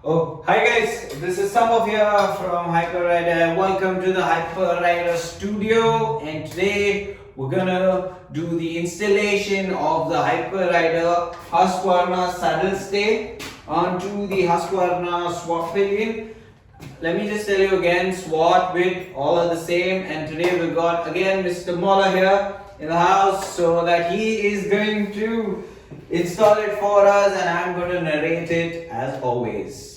Oh, hi guys, this is Samov here from Hyperrider. Welcome to the Hyperrider studio, and today we're gonna do the installation of the Hyperrider Husqvarna saddle stay onto the Husqvarna Svartpilen. Let me just tell you again, Swat, Wit, all are the same, and today we've got again Mr. Mola here in the house so that he is going to install it for us and I'm going to narrate it as always.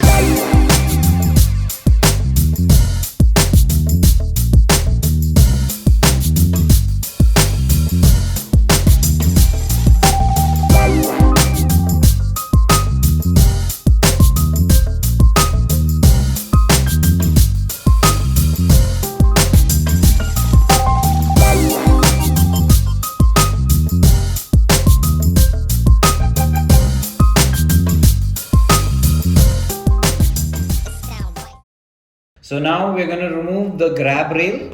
So now we're going to remove the grab rail.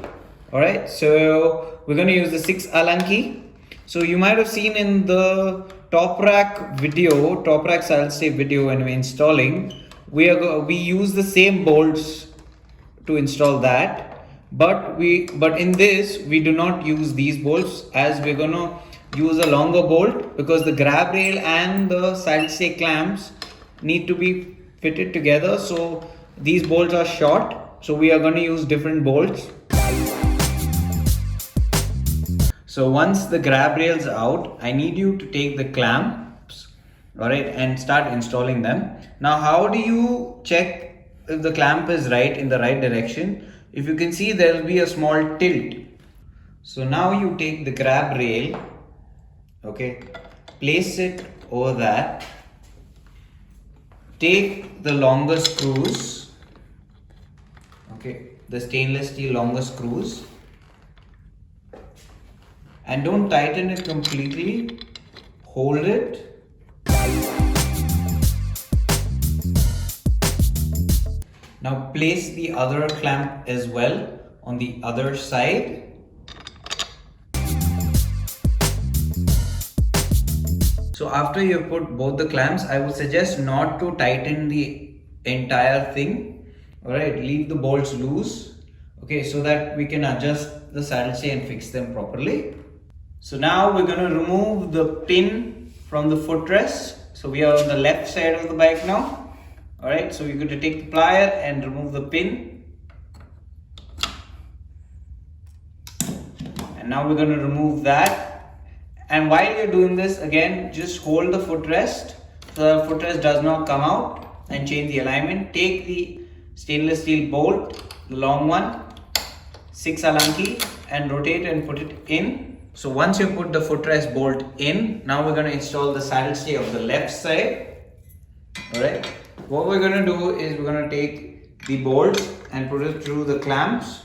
Alright, so we're going to use the 6 Allen key. So you might have seen in the top rack saddle stay video when we're installing, we use the same bolts to install that. But in this we do not use these bolts, as we're going to use a longer bolt because the grab rail and the saddle stay clamps need to be fitted together. So these bolts are short. So we are going to use different bolts. So once the grab rails out, I need you to take the clamps, alright, and start installing them. Now how do you check if the clamp is right, in the right direction? If you can see, there will be a small tilt. So now you take the grab rail, okay, place it over that, take the longer screws, okay, the stainless steel longer screws, and don't tighten it completely, hold it, now place the other clamp as well on the other side. So after you put both the clamps, I would suggest not to tighten the entire thing. Alright, leave the bolts loose, okay, so that we can adjust the saddle stay and fix them properly. So now we're going to remove the pin from the footrest. So we are on the left side of the bike now. Alright, so we're going to take the plier and remove the pin. And now we're going to remove that. And while you're doing this, again, just hold the footrest so the footrest does not come out, and change the alignment. Take the stainless steel bolt, the long one, 6 Allen key, and rotate and put it in. So once you put the footrest bolt in, now we're going to install the saddle stay of the left side. Alright, what we're going to do is we're going to take the bolt and put it through the clamps,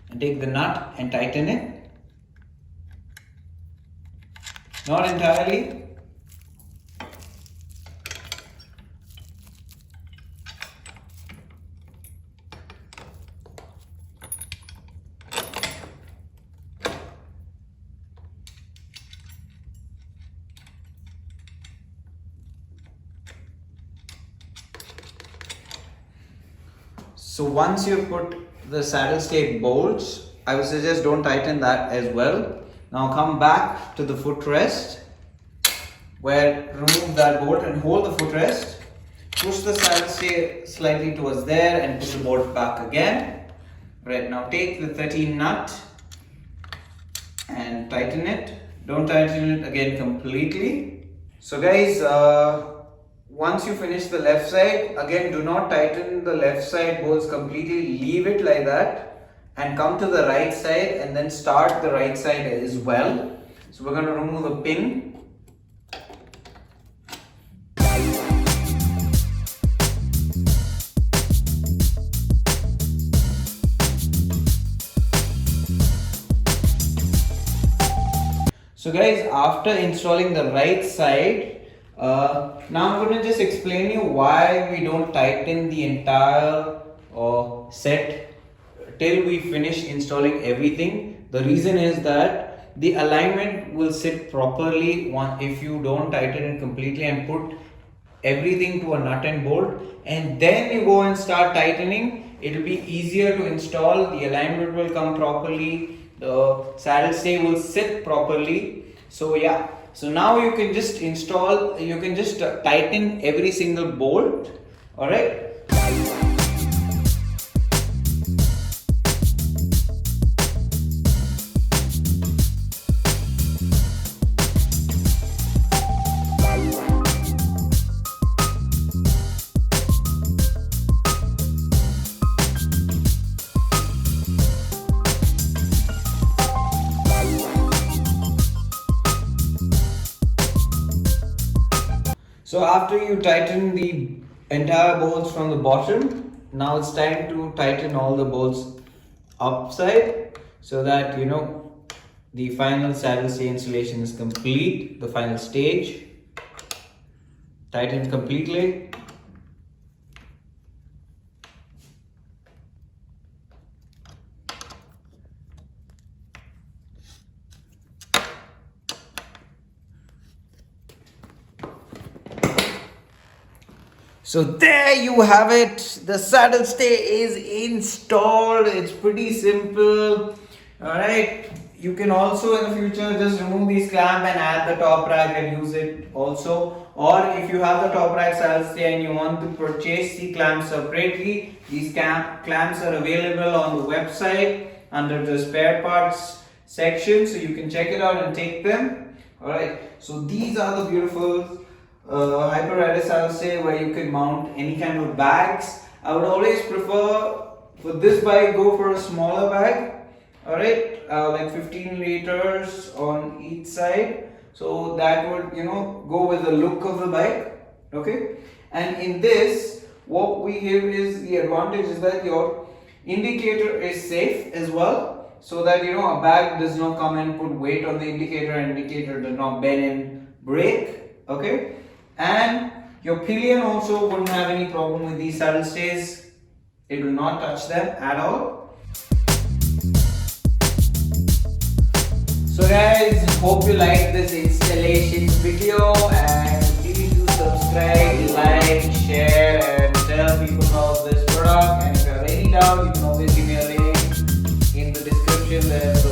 and take the nut and tighten it. Not entirely. So once you put the saddle stay bolts, I would suggest don't tighten that as well. Now come back to the footrest, where remove that bolt and hold the footrest. Push the saddle stay slightly towards there and push the bolt back again. Right, now take the 13 nut and tighten it. Don't tighten it again completely. So guys, once you finish the left side, again do not tighten the left side bolts completely, leave it like that and come to the right side and then start the right side as well. So we're going to remove the pin. So guys, after installing the right side, now I'm going to just explain you why we don't tighten the entire set till we finish installing everything. The reason is that the alignment will sit properly if you don't tighten it completely and put everything to a nut and bolt, and then you go and start tightening, it will be easier to install. The alignment will come properly, the saddle stay will sit properly. So yeah, so now you can just install, you can just tighten every single bolt. All right. So after you tighten the entire bolts from the bottom, now it's time to tighten all the bolts upside, so that the final saddle stay installation is complete. The final stage, tighten completely. So there you have it. The saddle stay is installed. It's pretty simple. Alright. You can also in the future just remove these clamp and add the top rack and use it also. Or if you have the top rack saddle stay and you want to purchase the clamps separately, these clamps are available on the website under the spare parts section. So you can check it out and take them. Alright. So these are the beautiful Hyperrider saddle stay where you can mount any kind of bags. I would always prefer for this bike go for a smaller bag. Alright, like 15 liters on each side. So that would go with the look of the bike. Okay, and in this what we have is the advantage is that your indicator is safe as well, so that a bag does not come and put weight on the indicator and indicator does not bend and break. Okay. And your pillion also wouldn't have any problem with these saddle stays. It will not touch them at all. So guys, hope you like this installation video, and please do subscribe, like, share and tell people about this product. And if you have any doubt, you can always give me a link in the description. There's